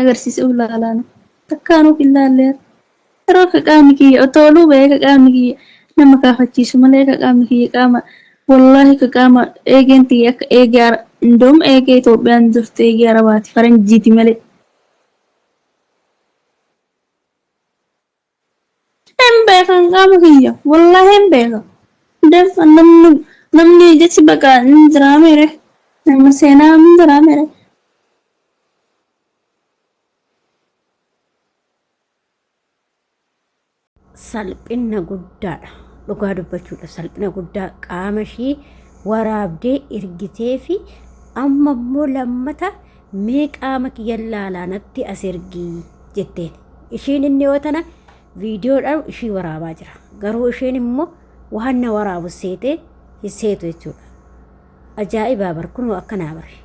agarsiise ulaalaan takkaanuu ilaallee yeroo akka qaamni kiyya otooluu bahee akka qaamni kiyya nama kaafachiisu malee akka qaamni kiyya qaama wallaahi akka qaama eegeen tiyya akka eegee indoom eegee Itoophiyaan jirtu eegee Arabaati faranjiiti malee. Hin beekan qaama kiyya wallaahi hin beeka. Namni jechi bakka hin jiraamere nama seenaa hin jiraamere. Salphina guddaadha dhugaa dubbachuudha. Salphina guddaa qaama ishii waraabdee ergitee fi amma immoo lammata mee qaama kiyya laalaanatti as ergii jetteen. Ishiin inni yoo tana viidiyoodhaan ishii waraabaa jira. Garuu isheen immoo waan na waraabu seetee hisseetu jechuudha. Ajaa'ibaa barkunuu akkanaa bare.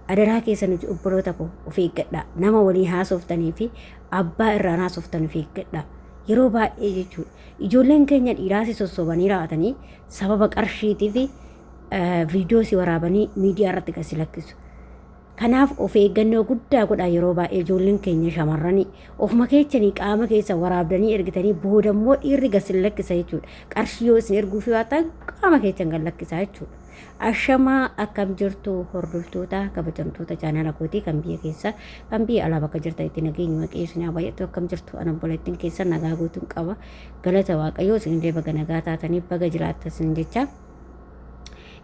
Adaraa keessa nuti obboloota koo of eeggadhaa. Nama walii haasoftanii fi abbaa irraan haasoftanii of eeggadhaa. Yeroo baay'ee jechuudha. Ijoolleen keenya dhiiraasi sossobanii raawwatanii sababa qarshiitii fi viidiyoo si waraabanii miidiyaa irratti gadi lakkisu. Kanaaf of eeggannoo guddaa godhaa yeroo baay'ee ijoolleen keenya shamarranii ofuma keechanii qaama keessa waraabdanii ergitanii booda immoo dhiirri gadi lakkisa jechuudha. Qarshii yoo isin erguufi waa ta'an qaama keechan gadi lakkisa jechuudha. Ashamaa akkam jirtu hordoftoota kabajamtoota chaanala kootii kan biyya keessa kan biyya alaa bakka jirtan itti nageenya maqeessinaa baay'attu akkam jirtu ana obboleettiin keessa nagaa guutuun qaba galata waaqayyoo isinillee baga nagaa taatanii baga jiraattan jecha.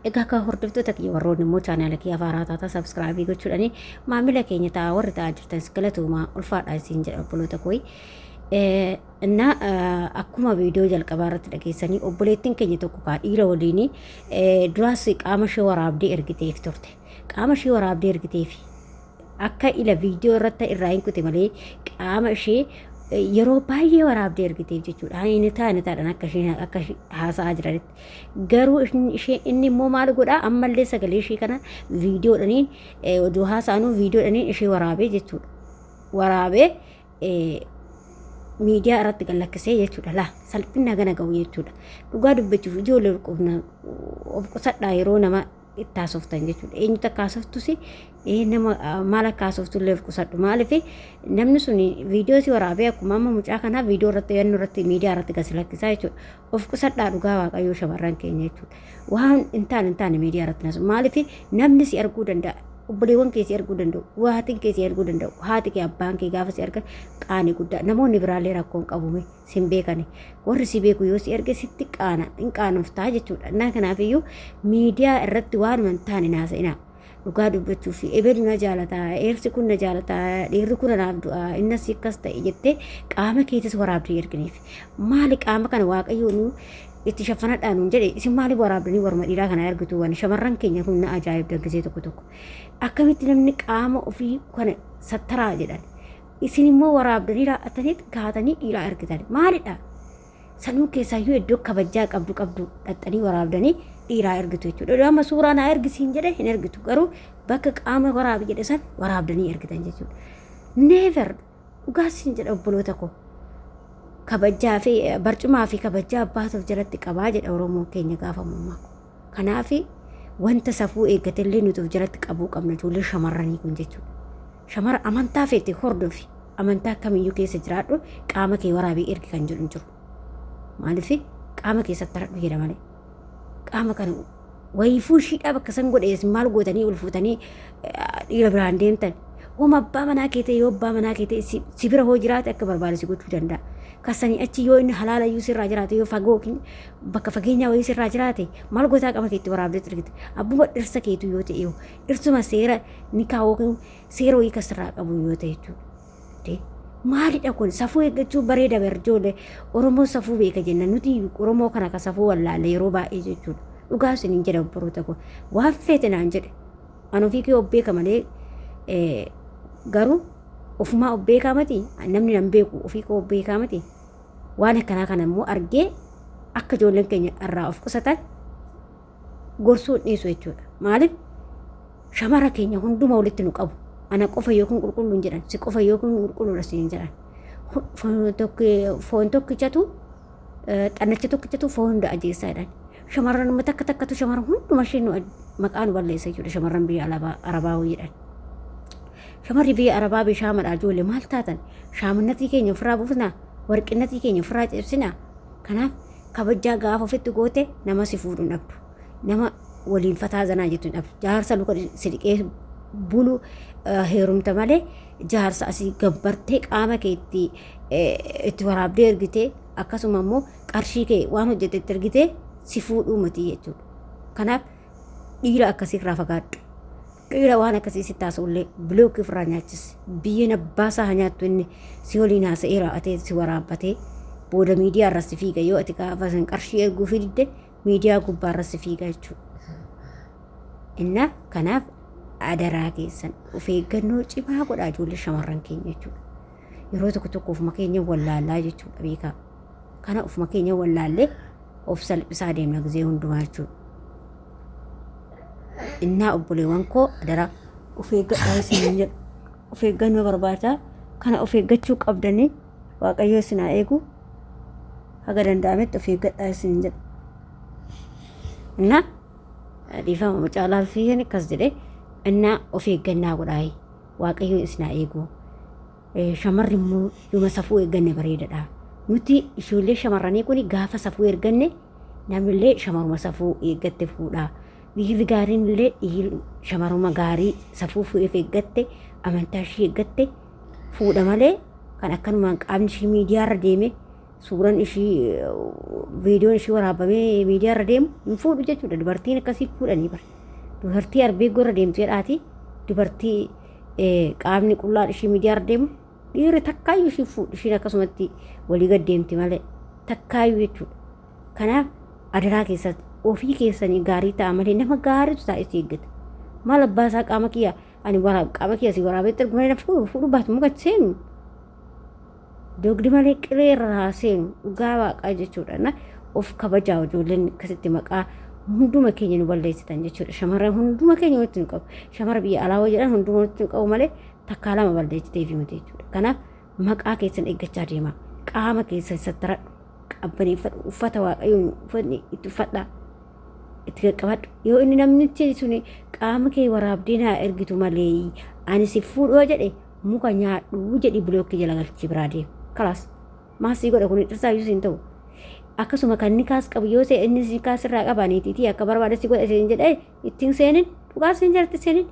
Egaa akka hordoftoota kiyya warroonni immoo chaanala kiyya afaaraa taata sabskraabii gochuudhaani maamila keenya ta'a warri ta'aa jirtan galatuumaa ulfaadhaa isin jedha obboloota kooyi. እና akkuma viidiyoo jalqabaa irratti dhageessanii obboleettiin keenya tokko dhiira waliin duraas qaama ishee waraabdee ergiteef turte. Qaama ishee waraabdee ergiteef akka ila viidiyoo irratti irraa hin kute malee qaama ishee yeroo baay'ee waraabdee ergiteef jechuudha. Inni taa'aniidhaan akka haasa'aa jiranitti. Garuu inni immoo maal godhaa ammallee sagalee ishee kana viidiyoodhaniin oduu haasa'anuu viidiyoodhaniin ishee waraabee jechuudha. Waraabee miidiyaa irratti gadi lakkisee jechuudha. Laa salphina gana ga'u jechuudha. Dhugaa dubbachuuf ijoollee of qusadhaa yeroo nama itti haasoftan jechuudha. Eenyutu akka haasoftus nama maal akka haasoftullee of qusadhu. Maaliif namni sun viidiyoo si waraabee akkuma amma mucaa kanaa viidiyoo irratti yannoo irratti miidiyaa irratti gadi lakkisaa jechuudha. Of qusadhaa dhugaa waaqayyoo shamarran keenya jechuudha. Waan hin taane miidiyaa irratti naasu. Maaliif namni si arguu danda'a. Obboleewwan keessi arguu danda'u, waatiin keessi arguu danda'u, haati kee abbaan kee gaafa si argan qaanii guddaa. Namoonni biraallee rakkoon qabume sin beekani. Warri si beeku yoo si arge sitti hin qaanoftaa jechuudha. Innaa kanaafiyyuu miidiyaa irratti waan hin taane naasa'inaa. Dhugaa dubbachuuf ebeelu na jaalataa, eersi kun na jaalataa, dhiirri kun naaf du'aa, innas akkas ta'e jettee qaama keetis waraabdee erginiif. Maali qaama kana waaqayyoon itti shafanadhaan nuun jedhe isin maaliif waraabdanii warma dhiiraa kana argitu waan shamarran keenya kun na ajaa'ibda gisee tokko tokko. Akkamitti namni qaama ofii kana sattaraa jedhan isin immoo waraabdanii raa'atanii kaatanii dhiiraa argitan maalidha? Sanuu keessaayyuu iddoo kabajaa qabdu dhaxxanii waraabdanii dhiiraa argitu jechuudha. Amma suuraa naa ergisiin jedhe hin argitu garuu bakka qaama waraabi jedhe san waraabdanii argitan jechuudha. Neever dhugaasiin jedha obboloota koo. Kabajaa fi barcumaa fi kabajaa abbaatuuf jalatti qabaa jedha Oromoon keenya gaafa mummaa. Kanaaf wanta safuu eeggatillee nuti of jalatti qabuu qabna ijoollee shamarranii kun jechuudha. Shamara amantaa feete hordofi amantaa kamiyyuu keessa jiraadhu qaama kee waraabee ergi kan jedhu jiru. Maaliif qaama keessatti haradhu jedha malee. Qaama kana wayifuu shiidhaa bakka san godhees maal gootanii ulfuutanii dhiira biraan deemtan. Wama abbaa manaa kee ta'e yoo abbaa manaa kee ta'e si bira hoo jiraate akka barbaade si gochuu danda'a. Kasanii achi yoo inni halaala iyyuu sirraa jiraate yoo fagoo bakka fageenyaa wayii sirraa jiraate maal gootaa qaama keetti waraabdee ergite. Abbuma dhirsa keetu yoo ta'e dhirsuma seera ni kaawoo seera wayii kasirraa qabu yoo ta'e jechuudha. Maalidha kun safuu eeggachuu bareeda barjoole Oromoo safuu beeka jenna nuti Oromoo kana ka safuu wallaalle yeroo baay'ee jechuudha. Dhugaa isiniin jedha obboloota koo waan feete naan jedhe an ofii kee obbeeka malee garuu ofumaa obbeekaa miti namni nan beeku ofii koo obbeekaa miti waan akkanaa kana immoo argee akka ijoolleen keenya irraa of qusatan gorsuu dhiisu jechuudha. Maaliif shamara keenya hunduma walitti nu qabu. Ana qofa yookiin qulqulluun jedhan si qofa yookiin qulqulluudha siin jedhan. Foon tokkichatu xannacha tokkichatu foon hunda ajjeessaa jedhan. Shamarran takkatu shamarran hunduma ishee maqaa nu balleessa jechuudha. Shamarran biyya arabaa jedhan. shamarri biyya arabaa bishaamadha ijoollee maal taatan shaamannatii keenya ofirraa buufnaa warqinnatii keenya ofirraa cibsinaa kanaaf kabajaa gaafa ofitti goote nama si fuudhu dhabdu nama waliin fataa zanaa jettu dhabdu jaarsa luka sidiqee bulu heerumta malee jaarsa asii gabbartee qaama keetti itti waraabdee ergitee akkasuma immoo qarshii kee waan hojjetetti ergitee si fuudhuu miti jechuudha. Kanaaf dhiira akkasiirraa fagaadhu. Dhiira waan akkasii si taasifullee bilookii ofirraa nyaachise biyyeen abbaasaa haa nyaattu inni si waliin haasa'ee raa'atee si waraabbatee booda miidiyaa irra si fiiga yoo ati gaafa san qarshii erguu fidde miidiyaa gubbaa irra si fiiga jechuudha. Inna kanaaf adaraa keessan of eeggannoo cimaa godhaa ijoollee shamarran keenya jechuudha. Yeroo tokko tokko ofuma keenya wallaallaa jechuudha beekaa. Kana ofuma keenya wallaallee of salphisaa deemna gizee hundumaa jechuudha. Innaa obboleewwan koo adaraa of eeggadhaa isin jedhu. Of eeggannoo barbaadaa kana of eeggachuu qabdanii Waaqayyo isin haa eegu haga danda'ametti of eeggadhaa isin jedhu. Innaa dhiifama caalaa fiigan akkas jedhee innaa of eeggannaa godhaa Waaqayyo isin haa eegu. Shamarri immoo yooma safuu eegganne bareedaadha. Nuti ijoollee shamarranii kun gaafa safuu eegganne namnillee shamarruma safuu eeggatte fuudha. Dhiirri gaariin illee shamarruma gaarii safuu fuudheef eeggatte amantaa ishee eeggatte fuudha malee kan akkanumaan qaamni ishee miidiyaarra deeme suuraan ishee viidiyoon ishee waraabamee miidiyaarra deemu hin fuudhu jechuudha. Dubartiin akkasii fuudhanii bara. Dubartii arbeeggoorra deemtu jedhaati dubartii qaamni qullaan ishee miidiyaarra deemu dhiirri takkaayyuu ishee fuudhu ishiin akkasumatti walii gad deemti malee takkaayyuu jechuudha. Kanaaf adaraa keessatti ofii keessanii gaarii ta'a malee nama gaariitu taa'ee eeggata. Maal abbaa isaa qaama kiyya ani qaama kiyya si waraabetti ergu fuudhu baatu muka seenu. Dogdi malee qilee irraa seenu dhugaa waaqaa jechuudha. Of kabajaa ijoolleen akkasitti maqaa hunduma keenya nu balleessitan jechuudha. Shamarran hunduma keenya walitti nu qabu. Shamarra biyya alaa jedhan hunduma walitti nu qabu malee takkaa lama balleessiteefi miti jechuudha. Kanaaf maqaa keessan eeggachaa deemaa. Qaama keessan sattaradhu. Qabbaneeffadhu. Uffata waaqayyoon uffanni itti uffadhaa. Itti qaqqabadhu. Yoo inni namnichi suni qaama kee waraabdee naa ergitu malee ani si fuudhoo jedhe muka nyaadhuu jedhi bilookii jala galchi biraa deema. Kalaas maasii godha kun dhirsaa iyyuu siin ta'u. Akkasuma kan inni kaas qabu yoo ta'e inni si kaas irraa qabaaniitiitii akka barbaade si godha siin jedhee ittiin seenin dhugaa siin jalatti seenin.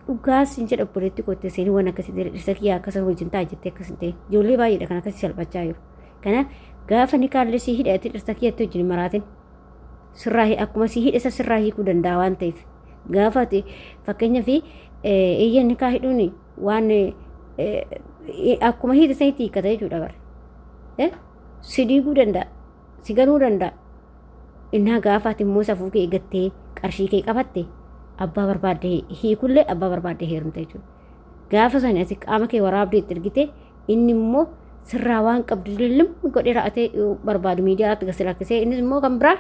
Dhugaa siin jedha obboleetti kottee seenin waan akkasii dhirsa kiyyaa akkasa wajjin ta'a jettee akkas hin ta'e. Ijoollee baay'eedha kan akkasii salphachaa jiru. Kanaaf gaafa ni kaallee si hidhate dhirsa kiyyatti wajjin maraatin sirraa akkuma si hidhe isa sirraa hiikuu danda'a waan ta'eef. Gaafa ati fakkeenyaaf eeyyan nikaa hidhuun waan akkuma hidhe sanitti hiikkata jechuudha bara. Si diiguu danda'a, si ganuu danda'a. Innaa gaafa ati immoo safuu kee eeggattee qarshii kee qabatte abbaa barbaadde hiikullee abbaa barbaadde heerumta jechuudha. Gaafa sana ati qaama kee waraabdee itti ergite inni immoo sirraa waan qabdu limmi godhee raa'atee barbaadu miidiyaatti gasi lakkisee innis immoo kan biraa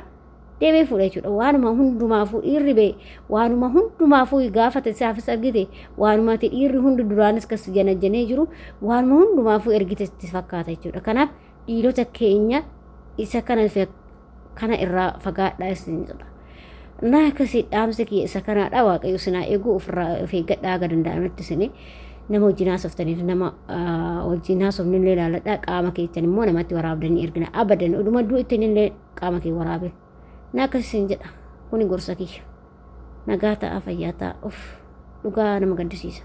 deemee fuudha jechuudha. Waanuma hundumaafuu dhiirri bee waanuma hundumaafuu gaafa isaafis argite waanuma ati dhiirri hundi duraanis kas janajjanee jiru waanuma hundumaafuu ergite itti fakkaata jechuudha. Kanaaf dhiirota keenya isa kana irraa fagaadhaa isin jedha. Naa akkasii dhaamsa kiyya isa kanaadha waaqayyo sinaa eeguu of eeggadhaa aga danda'ametti isin nama wajjin haasoftaniif nama wajjin haasofni illee ilaaladhaa qaama keessan immoo namatti waraabdanii ergina abadan oduma du'u ittiin illee qaama kee waraabe. Naa akkasiin jedha kuni gorsa kiyya nagaa ta'a fayyaa ta'a of dhugaa nama gaddisiisa.